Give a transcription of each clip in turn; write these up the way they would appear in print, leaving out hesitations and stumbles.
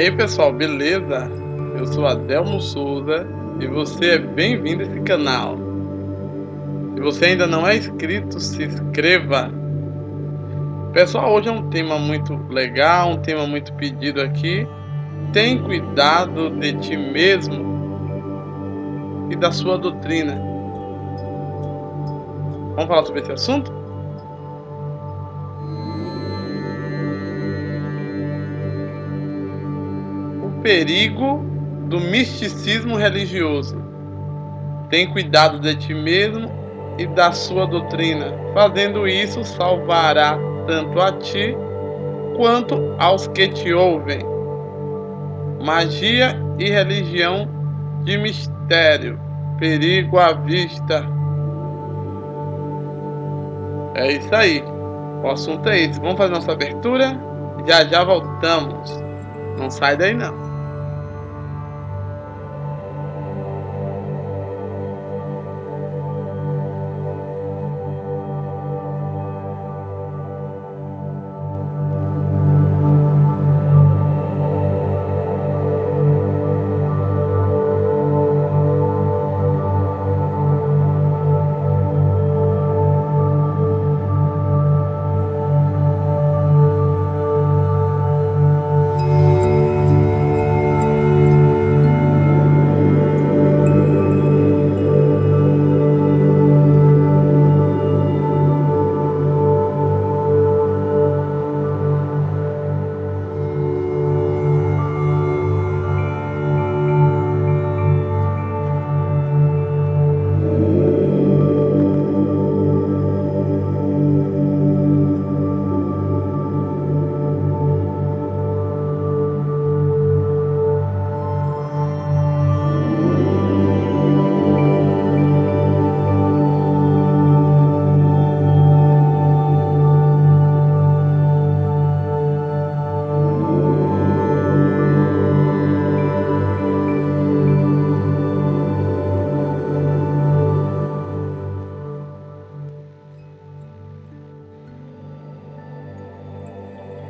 aí pessoal, beleza? Eu sou Adelmo Souza e você é bem-vindo a esse canal. Se você ainda não é inscrito, se inscreva. Pessoal, hoje é um tema muito legal, um tema muito pedido aqui. Tem cuidado de ti mesmo e da sua doutrina. Vamos falar sobre esse assunto? O perigo do misticismo religioso. Tem cuidado de ti mesmo e da sua doutrina. Fazendo isso, salvará tanto a ti quanto aos que te ouvem. Magia e religião de mistério. Perigo à vista. É isso aí. O assunto é esse. Vamos fazer nossa abertura? Já já voltamos. Não sai daí não.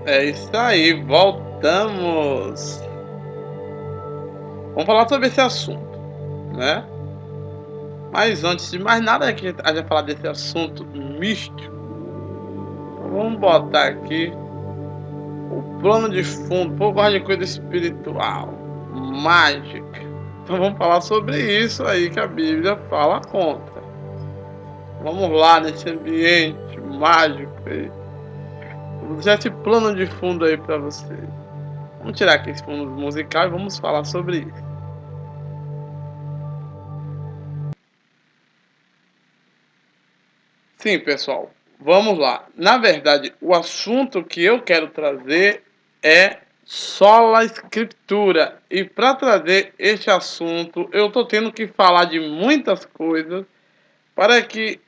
É isso aí, voltamos. Vamos falar sobre esse assunto, né? Mas antes de mais nada, que a gente falar desse assunto místico, vamos botar aqui o plano de fundo, por causa de coisa espiritual, mágica. Então vamos falar sobre isso aí que a Bíblia fala contra. Vamos lá nesse ambiente mágico aí. Vou deixar esse plano de fundo aí pra vocês. Vamos tirar aqui esse fundo musical e vamos falar sobre isso. Sim, pessoal, vamos lá. Na verdade, o assunto que eu quero trazer é sola escritura. E para trazer este assunto, eu estou tendo que falar de muitas coisas para que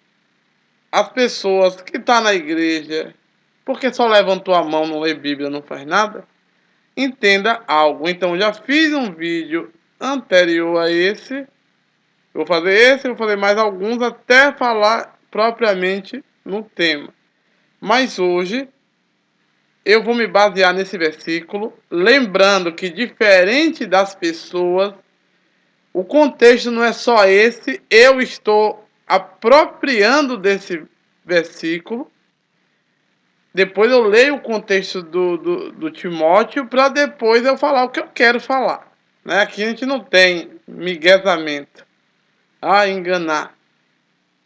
as pessoas que estão na igreja, porque só levantou a mão, não lê Bíblia, não faz nada, entenda algo. Então, já fiz um vídeo anterior a esse. Eu vou fazer esse, eu vou fazer mais alguns até falar propriamente no tema. Mas hoje eu vou me basear nesse versículo, lembrando que diferente das pessoas, o contexto não é só esse, eu estou apropriando desse versículo. Depois eu leio o contexto do Timóteo para depois eu falar o que eu quero falar. Né? Aqui a gente não tem miguezamento, enganar.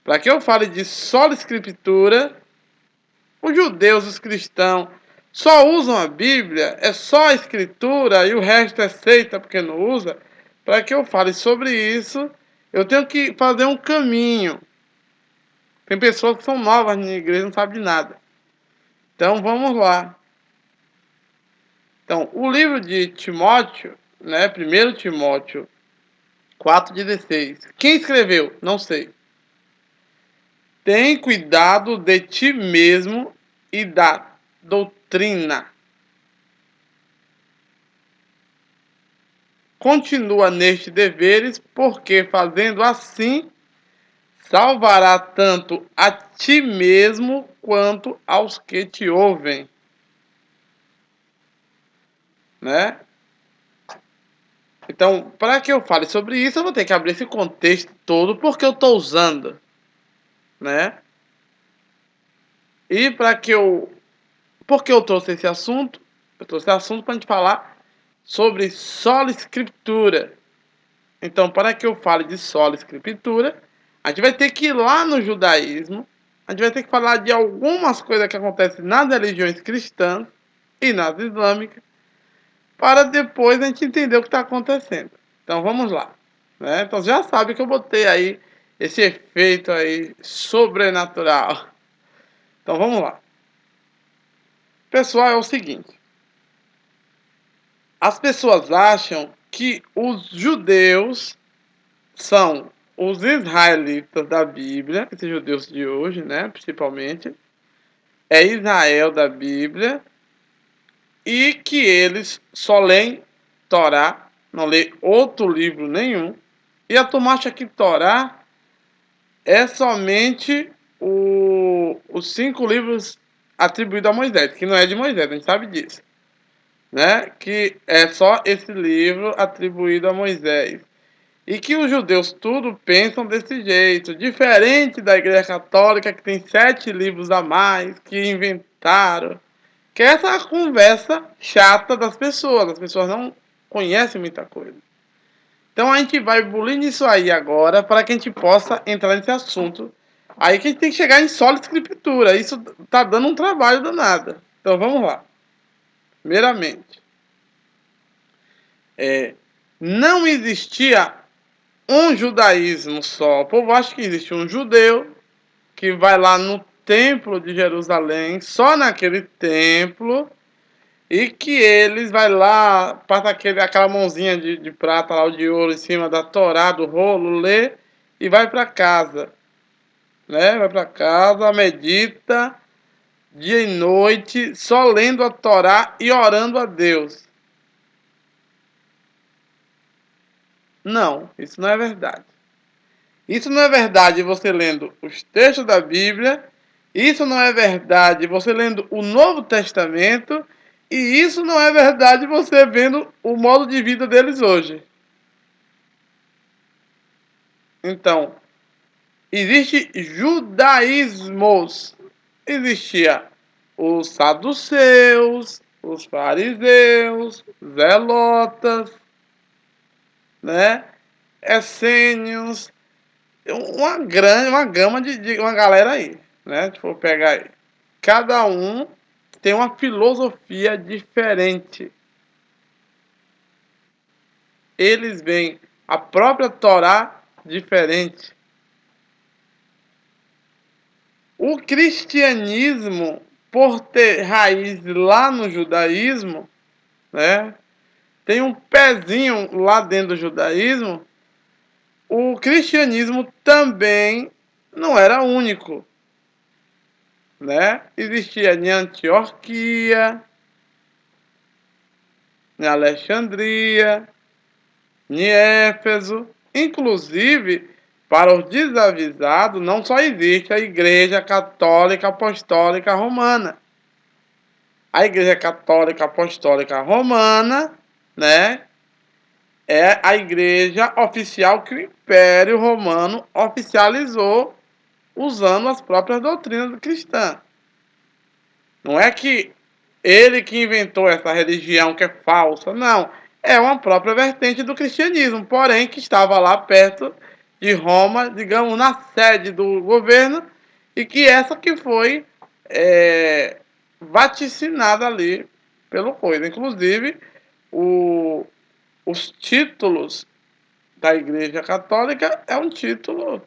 Para que eu fale de sola escritura, os judeus, os cristãos, só usam a Bíblia, é só a escritura e o resto é seita porque não usa. Para que eu fale sobre isso, eu tenho que fazer um caminho. Tem pessoas que são novas na igreja e não sabem de nada. Então vamos lá. Então, o livro de Timóteo, né, 1 Timóteo 4,16. Quem escreveu? Não sei. Tem cuidado de ti mesmo e da doutrina. Continua neste deveres, porque fazendo assim, salvará tanto a ti mesmo quanto aos que te ouvem. Né? Então, para que eu fale sobre isso, eu vou ter que abrir esse contexto todo, porque eu estou usando, né? E para que eu... Por que eu trouxe esse assunto? Eu trouxe esse assunto para a gente falar sobre sola escritura. Então, para que eu fale de sola escritura, a gente vai ter que ir lá no judaísmo, a gente vai ter que falar de algumas coisas que acontecem nas religiões cristãs e nas islâmicas, para depois a gente entender o que está acontecendo. Então, vamos lá. Né? Então, já sabe que eu botei aí esse efeito aí sobrenatural. Então, vamos lá. Pessoal, é o seguinte. As pessoas acham que os judeus são os israelitas da Bíblia, esses judeus de hoje, né, principalmente, é Israel da Bíblia, e que eles só leem Torá, não lê outro livro nenhum, e a turma acha que Torá é somente os 5 livros atribuídos a Moisés, que não é de Moisés, a gente sabe disso, né, que é só esse livro atribuído a Moisés. E que os judeus tudo pensam desse jeito, diferente da Igreja Católica, que tem 7 livros a mais, que inventaram. Que essa é a conversa chata das pessoas. As pessoas não conhecem muita coisa. Então a gente vai bulir nisso aí agora, para que a gente possa entrar nesse assunto. Aí que a gente tem que chegar em sola escritura. Isso tá dando um trabalho danado. Então vamos lá. Primeiramente, não existia um judaísmo só. O povo acha que existe um judeu que vai lá no templo de Jerusalém, só naquele templo, e que eles vai lá, passa aquela mãozinha de prata lá, ou de ouro em cima da Torá, do rolo, lê e vai para casa. Né? Vai para casa, medita dia e noite, só lendo a Torá e orando a Deus. Não, isso não é verdade. Isso não é verdade você lendo os textos da Bíblia, isso não é verdade você lendo o Novo Testamento, e isso não é verdade você vendo o modo de vida deles hoje. Então, existe judaísmos. Existia os saduceus, os fariseus, zelotas, né? Essênios, uma gama de uma galera aí, né? Se for pegar aí. Cada um tem uma filosofia diferente. Eles veem a própria Torá diferente. O cristianismo, por ter raiz lá no judaísmo, né? Tem um pezinho lá dentro do judaísmo. O cristianismo também não era único. Né? Existia em Antioquia, em Alexandria, em Éfeso. Inclusive, para os desavisados, não só existe a Igreja Católica Apostólica Romana. A Igreja Católica Apostólica Romana, né, é a igreja oficial que o Império Romano oficializou usando as próprias doutrinas cristãs. Não é que ele que inventou essa religião que é falsa, não. É uma própria vertente do cristianismo, porém que estava lá perto de Roma, digamos, na sede do governo, e que essa que foi vaticinada ali pelo coisa. Inclusive, os títulos da Igreja Católica é um título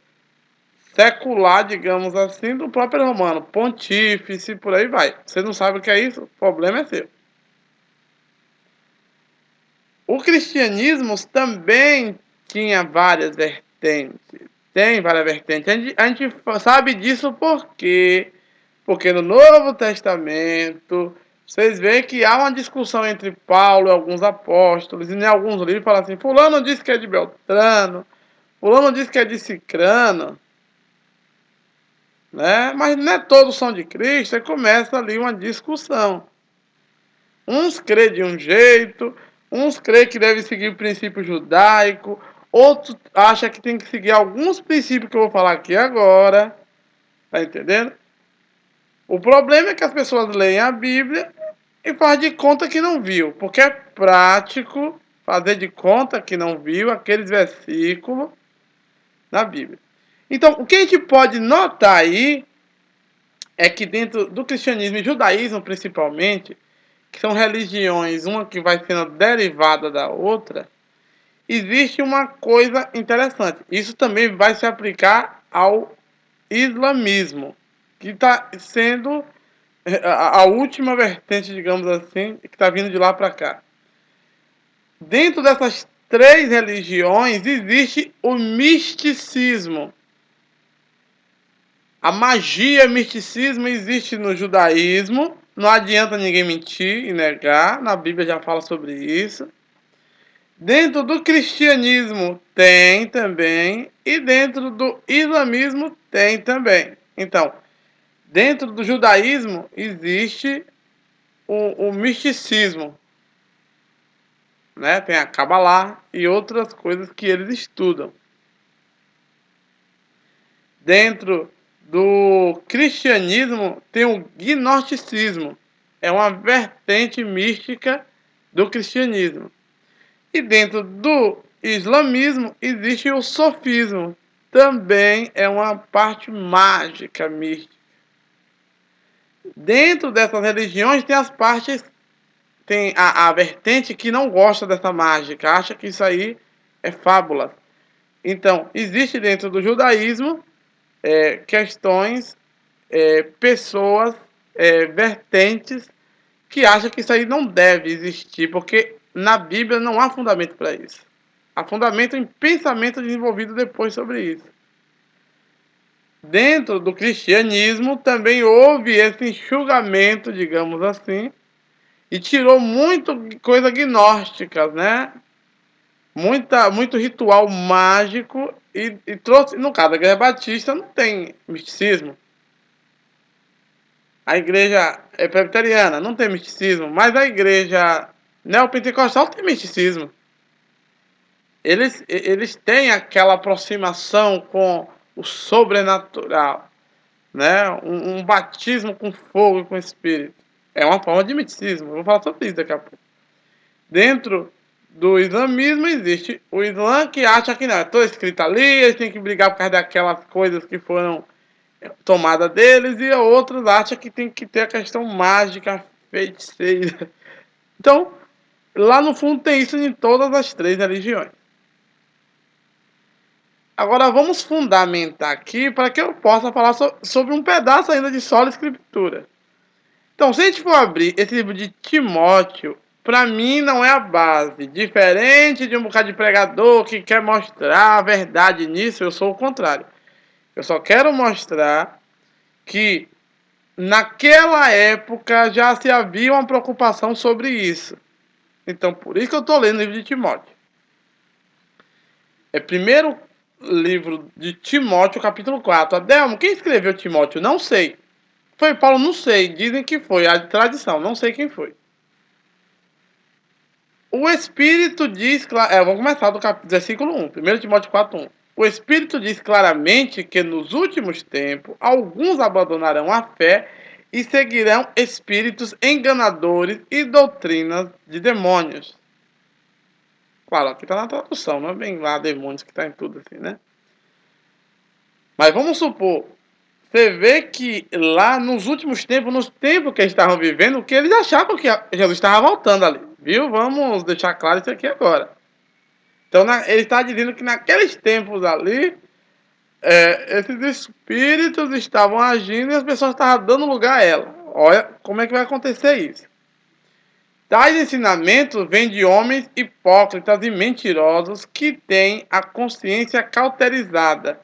secular, digamos assim, do próprio romano, pontífice, por aí vai. Você não sabe o que é isso? O problema é seu. O cristianismo também tinha várias vertentes. Tem várias vertentes. A gente sabe disso por quê? Porque no Novo Testamento, vocês veem que há uma discussão entre Paulo e alguns apóstolos, e em alguns livros falam assim, fulano diz que é de Beltrano, fulano diz que é de Cicrano, né? Mas não é todos são de Cristo, e começa ali uma discussão. Uns crê de um jeito, Uns creem que deve seguir o princípio judaico, outros acham que tem que seguir alguns princípios que eu vou falar aqui agora. Tá entendendo? O problema é que as pessoas leem a Bíblia e faz de conta que não viu, porque é prático fazer de conta que não viu aqueles versículos na Bíblia. Então, o que a gente pode notar aí é que dentro do cristianismo e judaísmo, principalmente, que são religiões, uma que vai sendo derivada da outra, existe uma coisa interessante. Isso também vai se aplicar ao islamismo, que está sendo a última vertente, digamos assim, que está vindo de lá para cá. Dentro dessas três religiões existe o misticismo. A magia, misticismo existe no judaísmo. Não adianta ninguém mentir e negar. Na Bíblia já fala sobre isso. Dentro do cristianismo tem também. E dentro do islamismo tem também. Então, dentro do judaísmo existe o misticismo. Né? Tem a Kabbalah e outras coisas que eles estudam. Dentro do cristianismo tem o gnosticismo. É uma vertente mística do cristianismo. E dentro do islamismo existe o sofismo. Também é uma parte mágica, mística. Dentro dessas religiões tem as partes, tem a vertente que não gosta dessa mágica, acha que isso aí é fábula. Então, existe dentro do judaísmo questões, pessoas, vertentes que acham que isso aí não deve existir, porque na Bíblia não há fundamento para isso. Há fundamento em pensamento desenvolvido depois sobre isso. Dentro do cristianismo também houve esse enxugamento, digamos assim, e tirou muito coisa gnóstica, né? Muito ritual mágico e trouxe, no caso da Igreja Batista não tem misticismo. A igreja é presbiteriana, não tem misticismo, mas a igreja neopentecostal tem misticismo. Eles têm aquela aproximação com o sobrenatural, né? Um batismo com fogo e com espírito. É uma forma de misticismo. Eu vou falar sobre isso daqui a pouco. Dentro do islamismo existe o islã que acha que não, é toda escrita ali, eles têm que brigar por causa daquelas coisas que foram tomadas deles, e outros acham que tem que ter a questão mágica, feiticeira. Então, lá no fundo tem isso em todas as três religiões. Agora vamos fundamentar aqui para que eu possa falar sobre um pedaço ainda de sola escritura. Então, se a gente for abrir esse livro de Timóteo, para mim não é a base. Diferente de um bocado de pregador que quer mostrar a verdade nisso, eu sou o contrário. Eu só quero mostrar que naquela época já se havia uma preocupação sobre isso. Então, por isso que eu estou lendo o livro de Timóteo. É primeiro livro de Timóteo, capítulo 4. Adelmo, quem escreveu Timóteo? Não sei. Foi Paulo? Não sei. Dizem que foi. A tradição. Não sei quem foi. O Espírito diz... vamos começar do versículo 1. 1 Timóteo 4, 1. O Espírito diz claramente que nos últimos tempos alguns abandonarão a fé e seguirão espíritos enganadores e doutrinas de demônios. Claro, aqui está na tradução, não é bem lá demônios que está em tudo assim, né? Mas vamos supor, você vê que lá nos últimos tempos, nos tempos que eles estavam vivendo, que eles achavam que Jesus estava voltando ali, viu? Vamos deixar claro isso aqui agora. Então, ele está dizendo que naqueles tempos ali, esses espíritos estavam agindo e as pessoas estavam dando lugar a ela. Olha como é que vai acontecer isso. Tais ensinamentos vêm de homens hipócritas e mentirosos que têm a consciência cauterizada.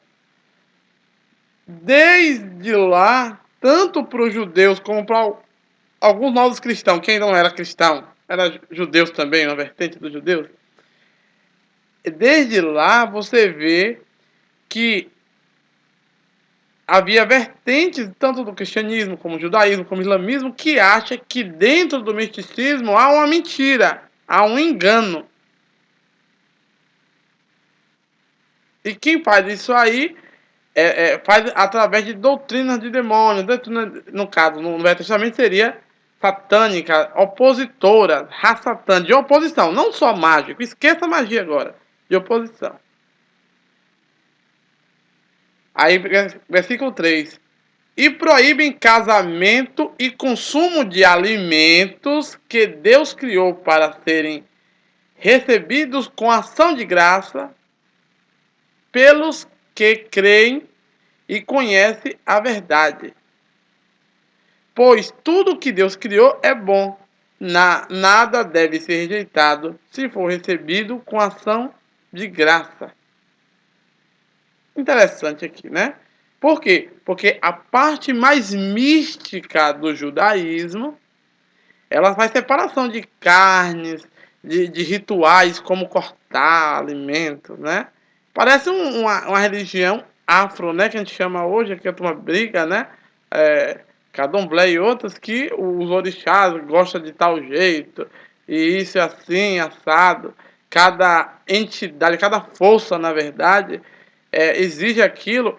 Desde lá, tanto para os judeus como para alguns novos cristãos, quem não era cristão, era judeus também, uma vertente dos judeus. Desde lá você vê que havia vertentes, tanto do cristianismo, como do judaísmo, como do islamismo, que acha que dentro do misticismo há uma mentira. há um engano. E quem faz isso aí faz através de doutrinas de demônios. Doutrina, no caso, no Velho Testamento seria satânica, opositora, raça-satã, de oposição, não só mágico. Esqueça a magia agora, de oposição. Aí, versículo 3. E proíbem casamento e consumo de alimentos que Deus criou para serem recebidos com ação de graça pelos que creem e conhecem a verdade. Pois tudo que Deus criou é bom. Nada deve ser rejeitado se for recebido com ação de graça. Interessante aqui, né? Por quê? Porque a parte mais mística do judaísmo, ela faz separação de carnes, de rituais, como cortar alimentos, né? Parece uma religião afro, né? Que a gente chama hoje, que a turma briga, né? Candomblé e outras, que os orixás gostam de tal jeito, e isso é assim, assado. Cada entidade, cada força, na verdade, exige aquilo.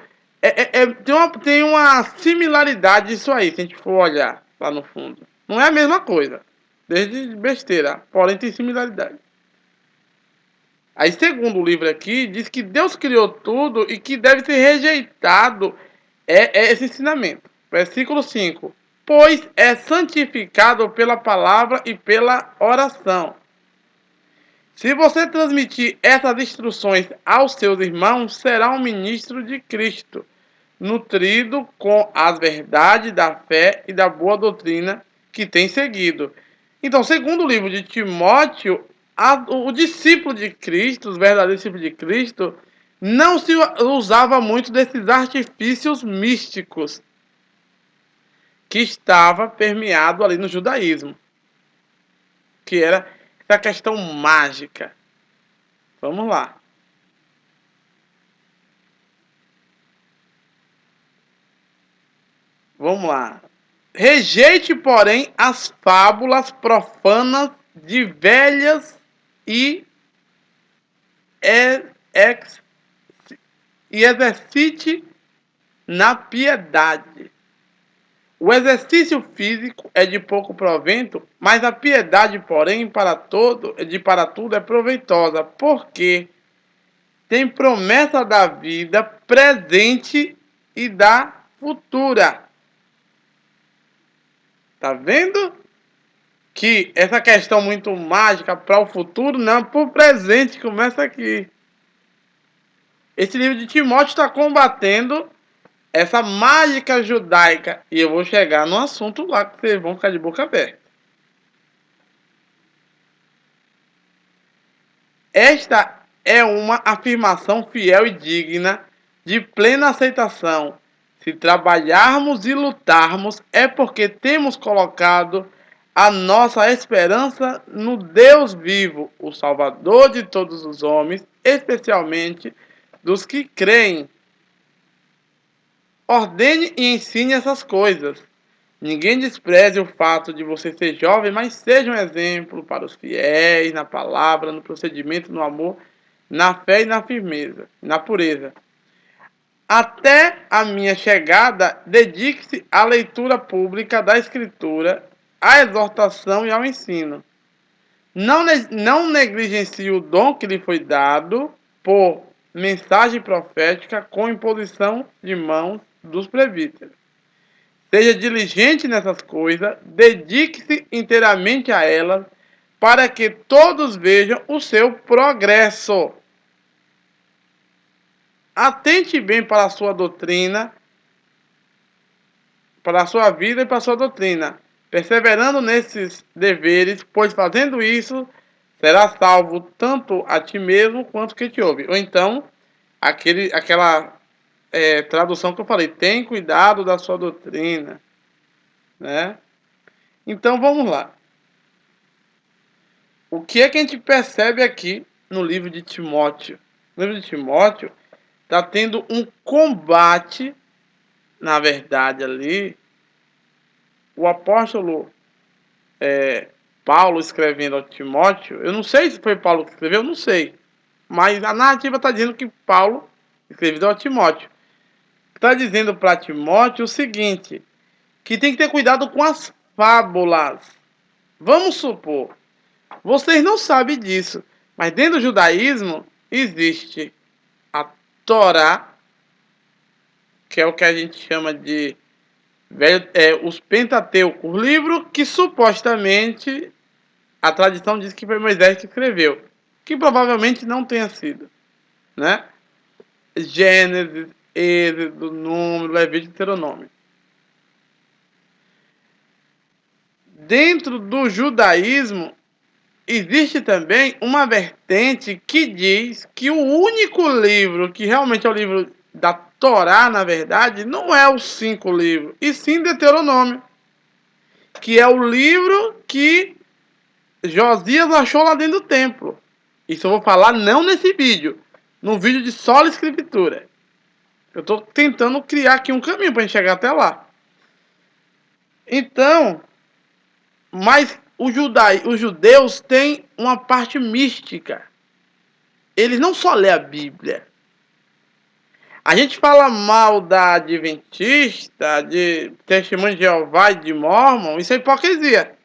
Tem uma similaridade isso aí, se a gente for olhar lá no fundo. Não é a mesma coisa, desde besteira, porém tem similaridade. Aí, segundo o livro aqui, diz que Deus criou tudo e que deve ser rejeitado esse ensinamento. Versículo 5. Pois é santificado pela palavra e pela oração. Se você transmitir essas instruções aos seus irmãos, será um ministro de Cristo, nutrido com as verdades da fé e da boa doutrina que tem seguido. Então, segundo o livro de Timóteo, o discípulo de Cristo, os verdadeiros discípulos de Cristo, não se usava muito desses artifícios místicos que estava permeado ali no judaísmo, que era essa questão mágica. Vamos lá. Vamos lá. Rejeite, porém, as fábulas profanas de velhas e, e exercite na piedade. O exercício físico é de pouco provento, mas a piedade, porém, para tudo é proveitosa, porque tem promessa da vida presente e da futura. Tá vendo? Que essa questão muito mágica para o futuro, não, para o presente, começa aqui. Esse livro de Timóteo está combatendo essa mágica judaica. E eu vou chegar no assunto lá que vocês vão ficar de boca aberta. Esta é uma afirmação fiel e digna de plena aceitação. Se trabalharmos e lutarmos, é porque temos colocado a nossa esperança no Deus vivo, o Salvador de todos os homens, especialmente dos que creem. Ordene e ensine essas coisas. Ninguém despreze o fato de você ser jovem, mas seja um exemplo para os fiéis na palavra, no procedimento, no amor, na fé e na firmeza, na pureza. Até a minha chegada, dedique-se à leitura pública da Escritura, à exortação e ao ensino. Não negligencie o dom que lhe foi dado por mensagem profética com imposição de mãos dos presbíteros. Seja diligente nessas coisas, dedique-se inteiramente a elas, para que todos vejam o seu progresso. Atente bem para a sua doutrina, para a sua vida e para a sua doutrina, perseverando nesses deveres, pois fazendo isso, será salvo tanto a ti mesmo quanto quem te ouve. Ou então, aquela tradução que eu falei, tem cuidado da sua doutrina, né? Então vamos lá. O que é que a gente percebe aqui no livro de Timóteo? No livro de Timóteo está tendo um combate, na verdade ali, o apóstolo Paulo escrevendo a Timóteo, eu não sei se foi Paulo que escreveu, não sei. Mas a narrativa está dizendo que Paulo escreveu a Timóteo. Está dizendo para Timóteo o seguinte, que tem que ter cuidado com as fábulas. Vamos supor, vocês não sabem disso, mas dentro do judaísmo existe a Torá, que é o que a gente chama de os Pentateucos, livro que supostamente a tradição diz que foi Moisés que escreveu, que provavelmente não tenha sido, né? Gênesis, Êxodo, Número, Levítico e Deuteronômio. Dentro do judaísmo existe também uma vertente que diz que o único livro que realmente é o livro da Torá, na verdade, não é os 5 livros, e sim Deuteronômio, que é o livro que Josias achou lá dentro do templo. Isso eu vou falar não nesse vídeo, no vídeo de sola escritura. Eu estou tentando criar aqui um caminho para a gente chegar até lá. Então, mas os judeus têm uma parte mística. Eles não só lêem a Bíblia. A gente fala mal da Adventista, de Testemunho de Jeová e de Mórmon, isso é hipocrisia.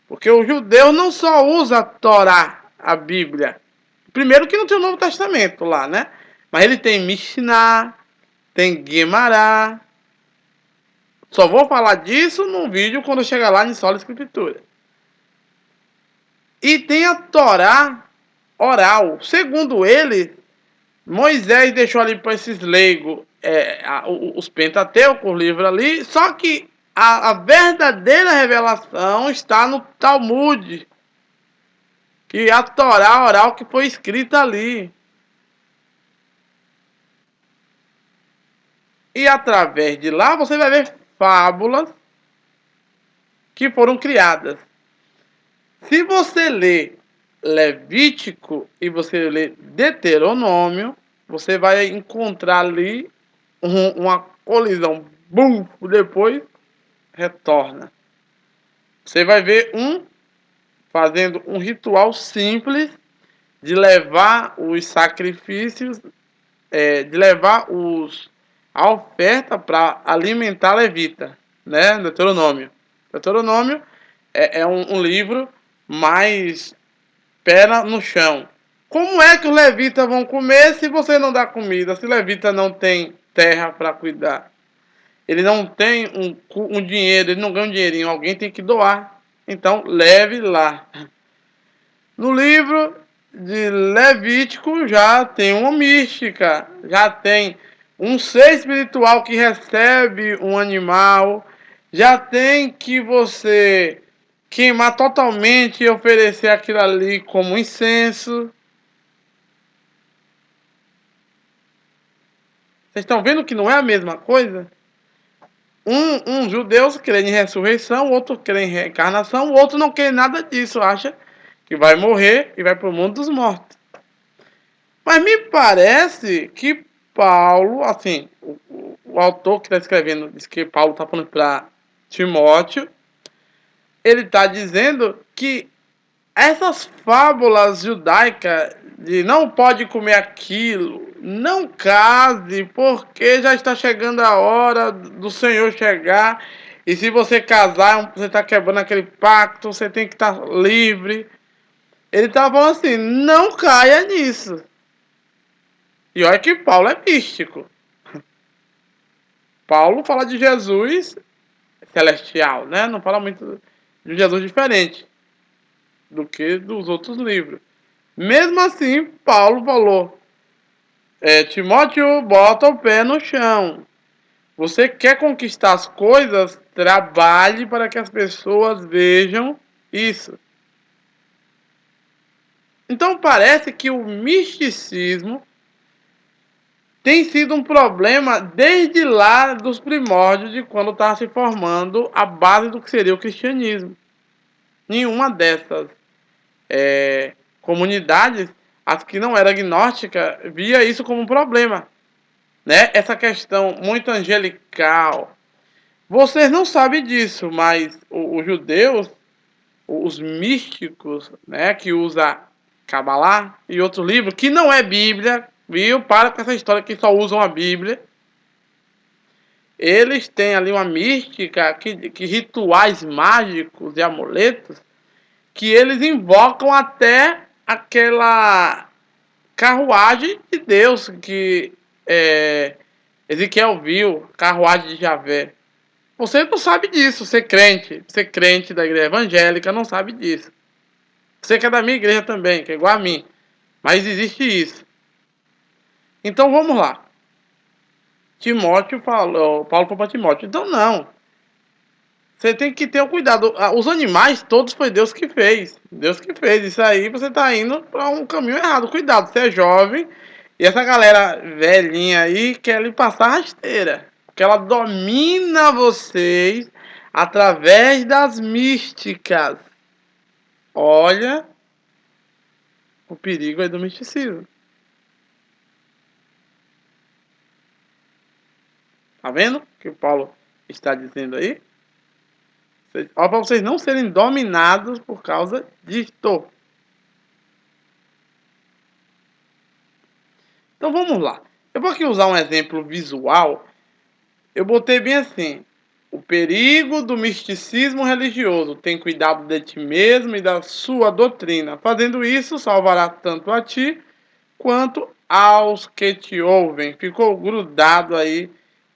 Porque o judeu não só usa a Torá, a Bíblia. Primeiro que não tem o Novo Testamento lá, né? Mas ele tem Mishnah, tem Guemará. Só vou falar disso num vídeo quando chegar lá em Sola Escritura. E tem a Torá oral. Segundo ele, Moisés deixou ali para esses leigos os Pentateucos, o livro ali, só que a verdadeira revelação está no Talmud, que é a Torá oral que foi escrita ali. E através de lá você vai ver fábulas que foram criadas. Se você lê Levítico e você lê Deuteronômio, você vai encontrar ali uma colisão. Bum! Depois retorna. Você vai ver fazendo um ritual simples de levar os sacrifícios, de levar a oferta para alimentar a levita, né? Deuteronômio. Deuteronômio é um livro mais pé no chão. Como é que os levitas vão comer se você não dá comida? Se o levita não tem terra para cuidar? Ele não tem um dinheiro, ele não ganha um dinheirinho, alguém tem que doar. Então, leve lá. No livro de Levítico já tem uma mística, já tem um ser espiritual que recebe um animal, já tem que você queimar totalmente e oferecer aquilo ali como incenso. Vocês estão vendo que não é a mesma coisa? Um judeus crê em ressurreição, o outro crê em reencarnação, o outro não crê em nada disso, acha que vai morrer e vai para o mundo dos mortos. Mas me parece que Paulo, assim, o autor que está escrevendo, diz que Paulo está falando para Timóteo, ele está dizendo que essas fábulas judaicas de não pode comer aquilo, não case, porque já está chegando a hora do Senhor chegar, e se você casar, você está quebrando aquele pacto, você tem que estar livre. Ele está falando assim, não caia nisso. E olha que Paulo é místico. Paulo fala de Jesus celestial, né? Não fala muito de Jesus diferente do que dos outros livros. Mesmo assim, Paulo falou, Timóteo, bota o pé no chão. Você quer conquistar as coisas? Trabalhe para que as pessoas vejam isso. Então parece que o misticismo tem sido um problema desde lá dos primórdios de quando estava se formando a base do que seria o cristianismo. Nenhuma dessas comunidades, as que não eram agnósticas, via isso como um problema, né? Essa questão muito angelical. Vocês não sabem disso, mas os judeus, os místicos, né, que usa Cabalá e outros livros, que não é Bíblia, viu? Para com essa história que só usam a Bíblia. Eles têm ali uma mística, que rituais mágicos e amuletos, que eles invocam até aquela carruagem de Deus que Ezequiel viu, carruagem de Javé. Você não sabe disso, você crente da igreja evangélica não sabe disso. Você que é da minha igreja também, que é igual a mim. Mas existe isso. Então vamos lá. Timóteo falou, Paulo falou para Timóteo. Então não. Você tem que ter o cuidado. Os animais todos foi Deus que fez. Deus que fez. Isso aí você está indo para um caminho errado. Cuidado, você é jovem e essa galera velhinha aí quer lhe passar rasteira. Porque ela domina vocês através das místicas. Olha o perigo aí do misticismo. Tá vendo o que o Paulo está dizendo aí? Olha para vocês não serem dominados por causa disto. Então vamos lá. Eu vou aqui usar um exemplo visual. Eu botei bem assim. O perigo do misticismo religioso. Tem cuidado de ti mesmo e da sua doutrina. Fazendo isso, salvará tanto a ti quanto aos que te ouvem. Ficou grudado aí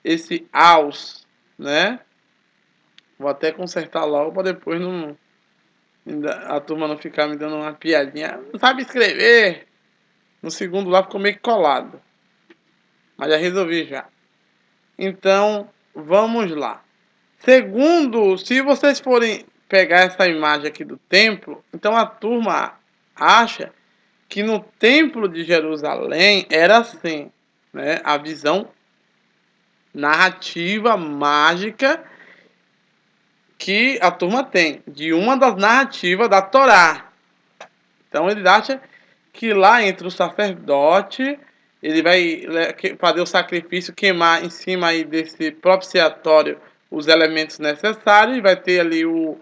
esse aos, né? Vou até consertar logo para depois não a turma não ficar me dando uma piadinha. Não sabe escrever. No segundo lá ficou meio colado. Mas já resolvi já. Então, vamos lá. Segundo, se vocês forem pegar essa imagem aqui do templo, então a turma acha que no templo de Jerusalém era assim, né? A visão narrativa mágica que a turma tem de uma das narrativas da Torá. Então ele acha que lá entre o sacerdote, ele vai fazer o sacrifício, queimar em cima aí desse propiciatório os elementos necessários, e vai ter ali o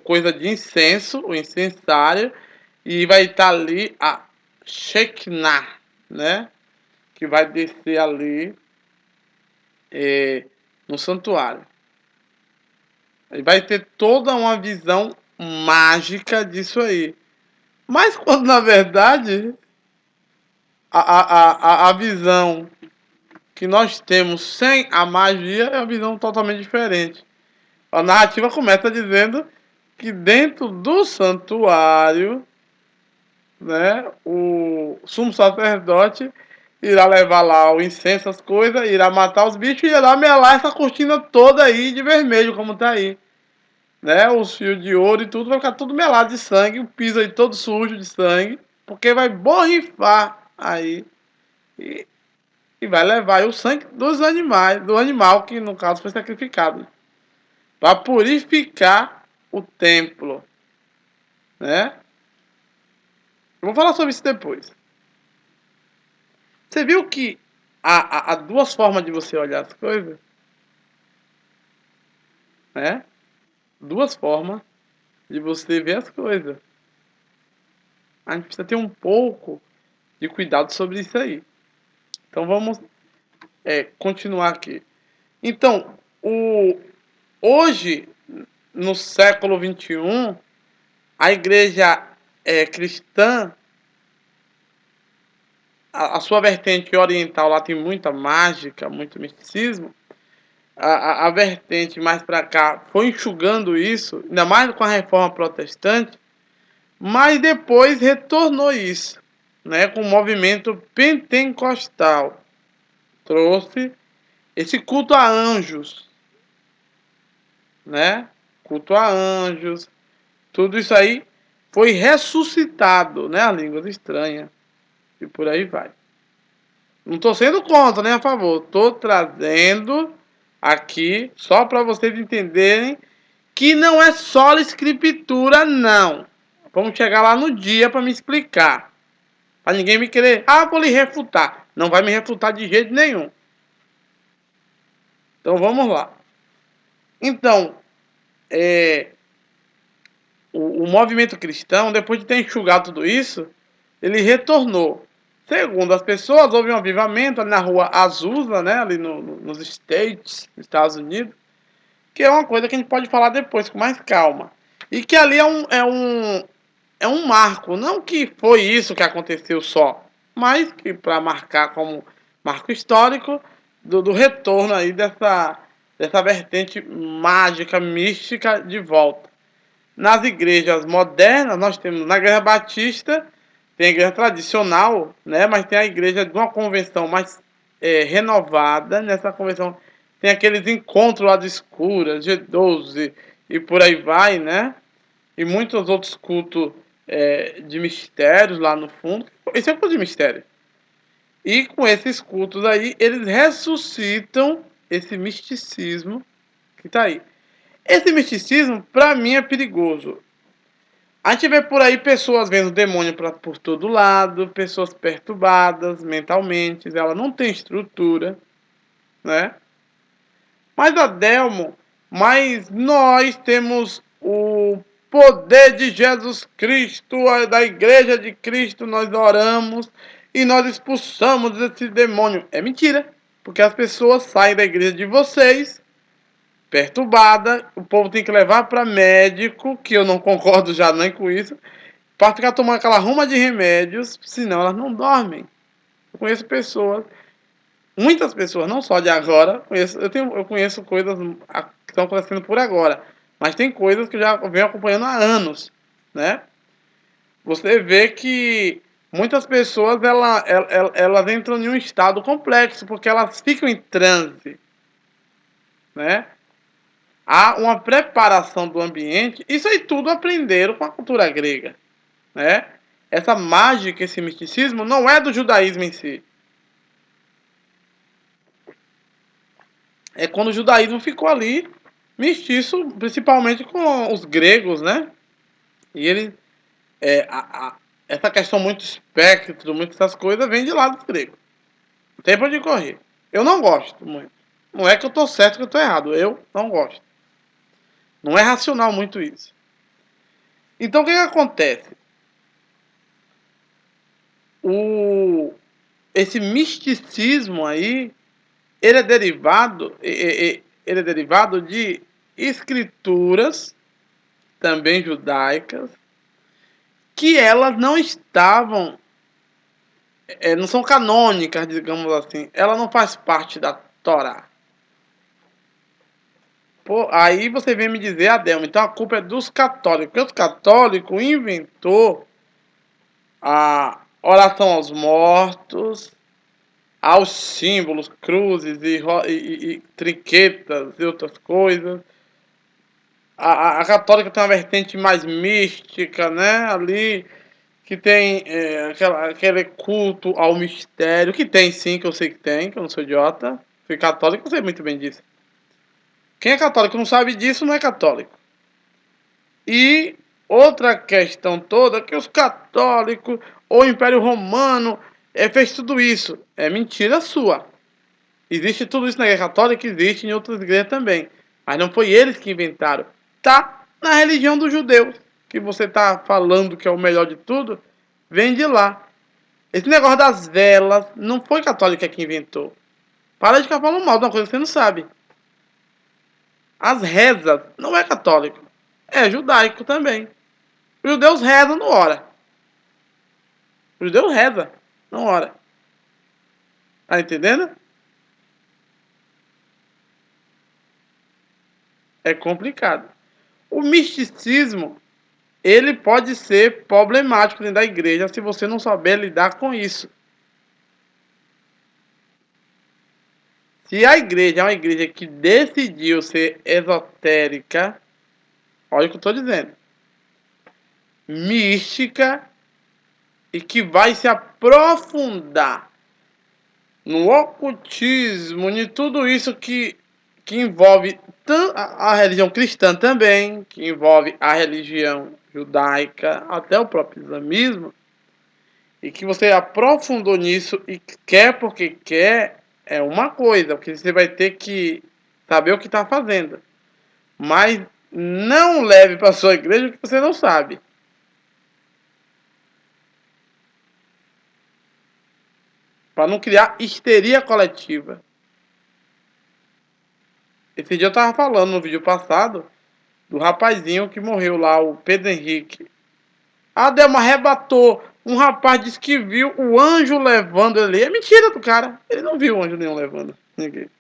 coisa de incenso, o incensário, e vai estar ali a Shekinah, né? Que vai descer ali no santuário. E vai ter toda uma visão mágica disso aí. Mas quando na verdade a visão que nós temos sem a magia é uma visão totalmente diferente. A narrativa começa dizendo que dentro do santuário, né, o sumo sacerdote irá levar lá o incenso, as coisas, irá matar os bichos e irá melar essa cortina toda aí de vermelho, como tá aí. Né, os fios de ouro e tudo vai ficar tudo melado de sangue, o piso aí todo sujo de sangue, porque vai borrifar aí e vai levar o sangue dos animais, do animal que no caso foi sacrificado, para purificar o templo, né? Eu vou falar sobre isso depois. Você viu que há duas formas de você olhar as coisas, né? Duas formas de você ver as coisas. A gente precisa ter um pouco de cuidado sobre isso aí. Então vamos continuar aqui. Então, hoje, no século XXI, a igreja cristã, a sua vertente oriental lá tem muita mágica, muito misticismo. A vertente mais para cá foi enxugando isso, ainda mais com a reforma protestante, mas depois retornou isso, né, com o movimento pentecostal. Trouxe esse culto a anjos, né? Culto a anjos, tudo isso aí foi ressuscitado, né? A língua estranha e por aí vai. Não estou sendo contra, nem a favor. Estou trazendo aqui só para vocês entenderem que não é só a escritura, não. Vamos chegar lá no dia para me explicar. Para ninguém me querer, vou lhe refutar. Não vai me refutar de jeito nenhum. Então vamos lá. Então, o movimento cristão, depois de ter enxugado tudo isso, ele retornou. Segundo as pessoas, houve um avivamento ali na rua Azusa, né, ali nos States, Estados Unidos, que é uma coisa que a gente pode falar depois com mais calma. E que ali é um marco, não que foi isso que aconteceu só, mas que para marcar como marco histórico do retorno aí dessa vertente mágica, mística de volta. Nas igrejas modernas, nós temos na Igreja Batista, tem a igreja tradicional, né? Mas tem a igreja de uma convenção mais renovada. Nessa convenção tem aqueles encontros lá de escuras, G12 e por aí vai, né? E muitos outros cultos de mistérios lá no fundo. Esse é o culto de mistério. E com esses cultos aí, eles ressuscitam esse misticismo que está aí. Esse misticismo, para mim, é perigoso. A gente vê por aí pessoas vendo demônio por todo lado, pessoas perturbadas mentalmente, ela não tem estrutura, né? Mas Adelmo, mas nós temos o poder de Jesus Cristo, da Igreja de Cristo, nós oramos e nós expulsamos esse demônio. É mentira, porque as pessoas saem da igreja de vocês perturbada, o povo tem que levar para médico, que eu não concordo já nem com isso, para ficar tomando aquela ruma de remédios, senão elas não dormem. Eu conheço pessoas, muitas pessoas, não só de agora, eu conheço coisas que estão acontecendo por agora, mas tem coisas que eu já venho acompanhando há anos, né? Você vê que muitas pessoas elas entram em um estado complexo, porque elas ficam em transe, né? Há uma preparação do ambiente. Isso aí tudo aprenderam com a cultura grega, né? Essa mágica, esse misticismo não é do judaísmo em si. É quando o judaísmo ficou ali mestiço, principalmente com os gregos, né? E ele essa questão muito espectro, muitas essas coisas vem de lá dos gregos. Não tem pra onde correr. Eu não gosto muito. Não é que eu tô certo que eu tô errado. Eu não gosto. Não é racional muito isso. Então o que acontece? Esse misticismo aí, ele é derivado de escrituras também judaicas que elas não estavam, não são canônicas, digamos assim. Ela não faz parte da Torá. Pô, aí você vem me dizer, Adelmo, então a culpa é dos católicos. Porque os católicos inventou a oração aos mortos, aos símbolos, cruzes e trinquetas e outras coisas. A católica tem uma vertente mais mística, né? Ali, que tem aquele culto ao mistério, que tem sim, que eu sei que tem, que eu não sou idiota. Fui católico, eu sei muito bem disso. Quem é católico e não sabe disso, não é católico. E outra questão toda é que os católicos, ou o Império Romano, fez tudo isso. É mentira sua. Existe tudo isso na Igreja Católica, existe em outras igrejas também. Mas não foi eles que inventaram. Tá na religião dos judeus. Que você tá falando que é o melhor de tudo, vem de lá. Esse negócio das velas, não foi católica que inventou. Para de ficar falando mal de uma coisa que você não sabe. As rezas, não é católico. É judaico também. Os judeus rezam, não ora. Os judeus rezam, não ora. Tá entendendo? É complicado. O misticismo, ele pode ser problemático dentro da igreja se você não souber lidar com isso. Se a igreja é uma igreja que decidiu ser esotérica, olha o que eu estou dizendo, mística, e que vai se aprofundar no ocultismo, em tudo isso que envolve a religião cristã também, que envolve a religião judaica, até o próprio islamismo, e que você aprofundou nisso e quer porque quer, é uma coisa, porque você vai ter que saber o que está fazendo. Mas Não leve para sua igreja o que você não sabe. Para não criar histeria coletiva. Esse dia eu tava falando no vídeo passado do rapazinho que morreu lá, o Pedro Henrique. A Delma arrebatou. Um rapaz disse que viu o anjo levando ele. É mentira do cara. Ele não viu o anjo nenhum levando ninguém.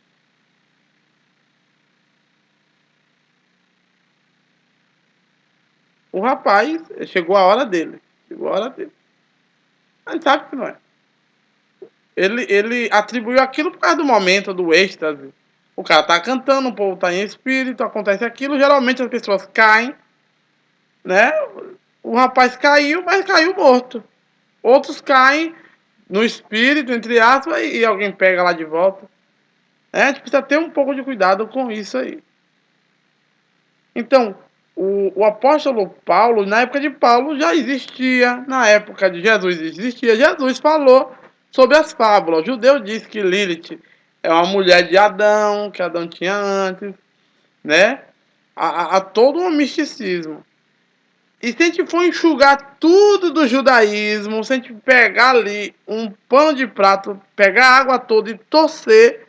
O rapaz, chegou a hora dele. Chegou a hora dele. Mas sabe que não é. Ele atribuiu aquilo por causa do momento, do êxtase. O cara tá cantando, o povo tá em espírito, acontece aquilo. Geralmente as pessoas caem, né? O rapaz caiu, mas caiu morto. Outros caem no espírito, entre aspas, e alguém pega lá de volta. A gente precisa ter um pouco de cuidado com isso aí. Então, o apóstolo Paulo, na época de Paulo, já existia. Na época de Jesus existia. Jesus falou sobre as fábulas. O judeu diz que Lilith é uma mulher de Adão, que Adão tinha antes, né? Há todo um misticismo. E se a gente for enxugar tudo do judaísmo, se a gente pegar ali um pano de prato, pegar a água toda e torcer,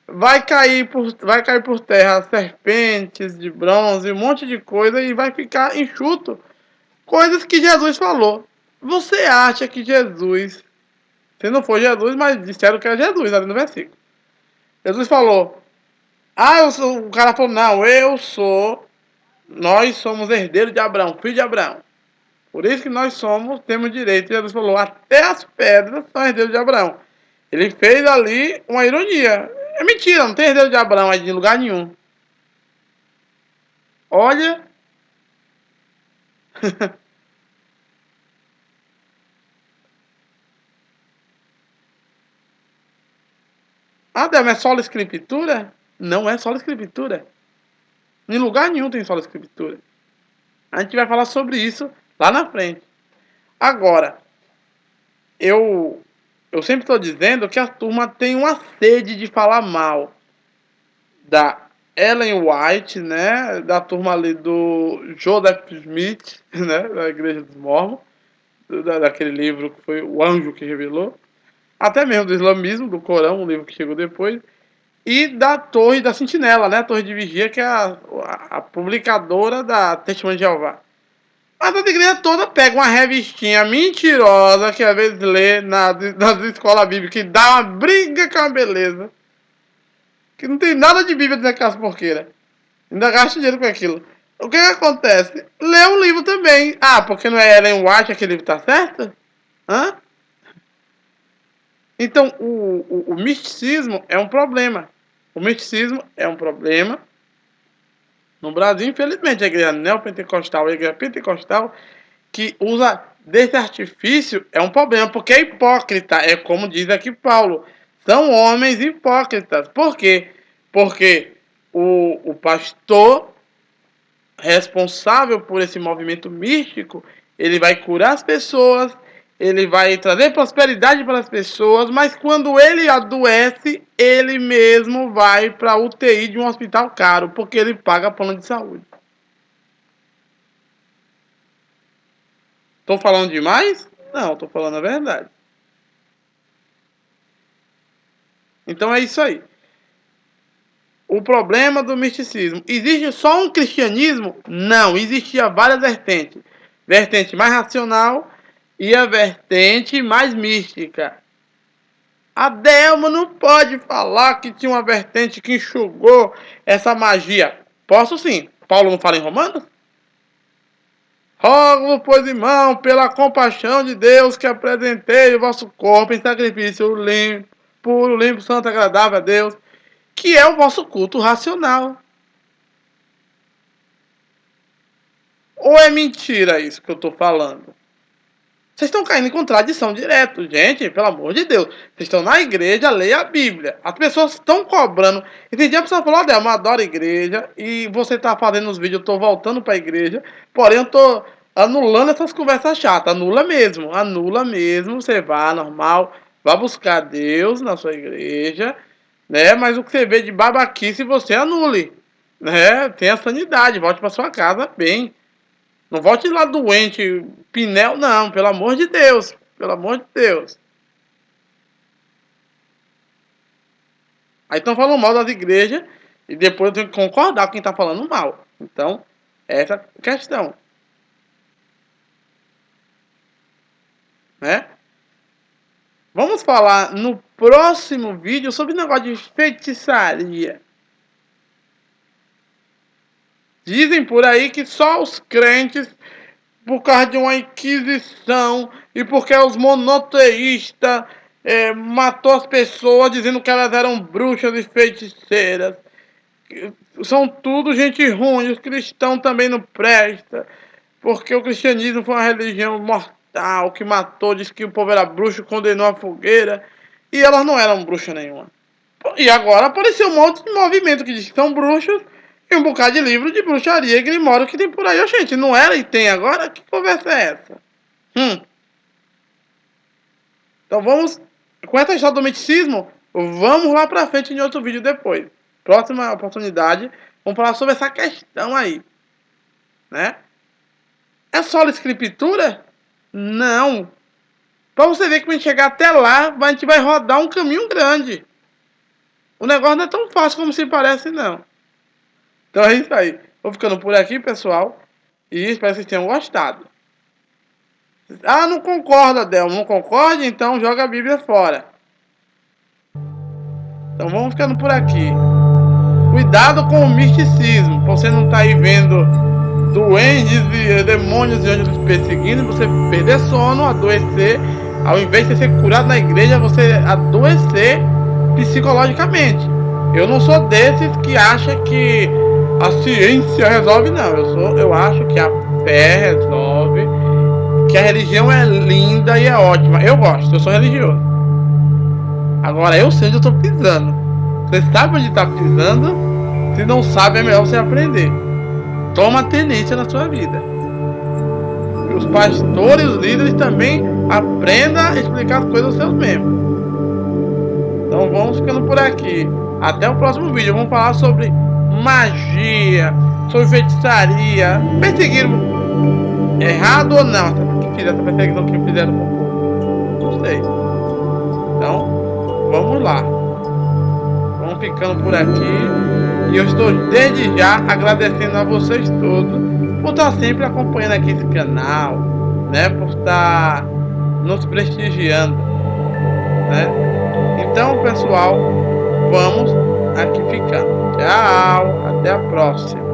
vai cair por terra serpentes de bronze, um monte de coisa e vai ficar enxuto. Coisas que Jesus falou. Você acha que Jesus, se não for Jesus, mas disseram que é Jesus ali no versículo. Jesus falou: "Ah, eu sou", o cara falou: "Não, eu sou, nós somos herdeiros de Abraão, filho de Abraão. Por isso que nós somos, temos direito." Jesus falou: "Até as pedras são herdeiros de Abraão." Ele fez ali uma ironia. É mentira, não tem herdeiro de Abraão aí de lugar nenhum. Olha. Ah, Débora, é só escritura? Não é só escritura. Em lugar nenhum tem só escritura. A gente vai falar sobre isso lá na frente. Agora, eu eu sempre estou dizendo que a turma tem uma sede de falar mal da Ellen White, né? Da turma ali do Joseph Smith, né? Da Igreja dos Mormons, daquele livro que foi O Anjo que Revelou. Até mesmo do islamismo, do Corão, um livro que chegou depois. E da Torre da Sentinela, né? A Torre de Vigia, que é a publicadora da Testemunha de Jeová. Mas a igreja toda pega uma revistinha mentirosa que às vezes lê nas escolas bíblicas, que dá uma briga com a beleza. Que não tem nada de Bíblia naquelas porqueiras. Ainda gasta dinheiro com aquilo. O que acontece? Lê um livro também. Ah, porque não é Ellen White, aquele livro tá certo? Hã? Então, o misticismo é um problema. O misticismo é um problema. No Brasil, infelizmente, a igreja neopentecostal e a igreja pentecostal que usa desse artifício é um problema, porque é hipócrita, é como diz aqui Paulo, são homens hipócritas. Por quê? Porque o pastor responsável por esse movimento místico, ele vai curar as pessoas, ele vai trazer prosperidade para as pessoas, mas quando ele adoece, ele mesmo vai para a UTI de um hospital caro, porque ele paga plano de saúde. Tô falando demais? Não, tô falando a verdade. Então é isso aí. O problema do misticismo. Existe só um cristianismo? Não, existia várias vertentes. Vertente mais racional e a vertente mais mística. A Delma não pode falar que tinha uma vertente que enxugou essa magia. Posso sim. Paulo não fala em Romanos? Rogo, pois, irmão, pela compaixão de Deus, que apresentei o vosso corpo em sacrifício limpo, puro, limpo, santo, agradável a Deus, que é o vosso culto racional. Ou é mentira isso que eu estou falando? Vocês estão caindo em contradição direto, gente, pelo amor de Deus. Vocês estão na igreja, leia a Bíblia. As pessoas estão cobrando. Esse dia a pessoa falou: Adelma, eu adoro a igreja. E você está fazendo os vídeos, eu estou voltando para a igreja. Porém, eu estou anulando essas conversas chatas. Anula mesmo, anula mesmo. Você vá, normal. Vá buscar Deus na sua igreja. Né? Mas o que você vê de babaquice, você anule. né? Tenha sanidade, volte para sua casa bem. Não volte lá doente, pneu, não, pelo amor de Deus. Pelo amor de Deus. Aí estão falando mal das igrejas e depois eu tenho que concordar com quem está falando mal. Então, essa é a questão. Né? Vamos falar no próximo vídeo sobre o negócio de feitiçaria. Dizem por aí que só os crentes, por causa de uma inquisição e porque os monoteístas matou as pessoas dizendo que elas eram bruxas e feiticeiras. São tudo gente ruim, os cristãos também não prestam, porque o cristianismo foi uma religião mortal que matou, disse que o povo era bruxo, condenou a fogueira, e elas não eram bruxas nenhuma. E agora apareceu um monte de movimento que diz que são bruxos e um bocado de livro de bruxaria e grimório que tem por aí. Gente, não era e tem agora? Que conversa é essa? Então vamos, com essa história do misticismo, vamos lá pra frente em outro vídeo depois. Próxima oportunidade, vamos falar sobre essa questão aí. Né? É só a escritura? Não. Pra você ver que quando a gente chegar até lá, a gente vai rodar um caminho grande. O negócio não é tão fácil como se parece, não. Então é isso aí. Vou ficando por aqui, pessoal. E espero que vocês tenham gostado. Ah, não concorda, Del. Não concorda? Então joga a Bíblia fora. Então vamos ficando por aqui. Cuidado com o misticismo. Você não tá aí vendo duendes e demônios e anjos perseguindo. Você perder sono, adoecer. Ao invés de ser curado na igreja, você adoecer psicologicamente. Eu não sou desses que acha que a ciência resolve, não. Eu acho que a fé resolve, que a religião é linda e é ótima. Eu gosto, eu sou religioso. Agora eu sei onde eu estou pisando. Você sabe onde está pisando? Se não sabe, é melhor você aprender. Toma tenência na sua vida. E os pastores, os líderes também aprendam a explicar as coisas aos seus membros. Então vamos ficando por aqui. Até o próximo vídeo. Vamos falar sobre magia, sobre feitiçaria. Perseguiram errado ou não? Quem fizer essa perseguição, quem fizeram com o povo? Não sei. Então, vamos lá. Vamos ficando por aqui. E eu estou desde já agradecendo a vocês todos por estar sempre acompanhando aqui esse canal, né? Por estar nos prestigiando, né? Então, pessoal, vamos aqui ficando. Tchau, até a próxima.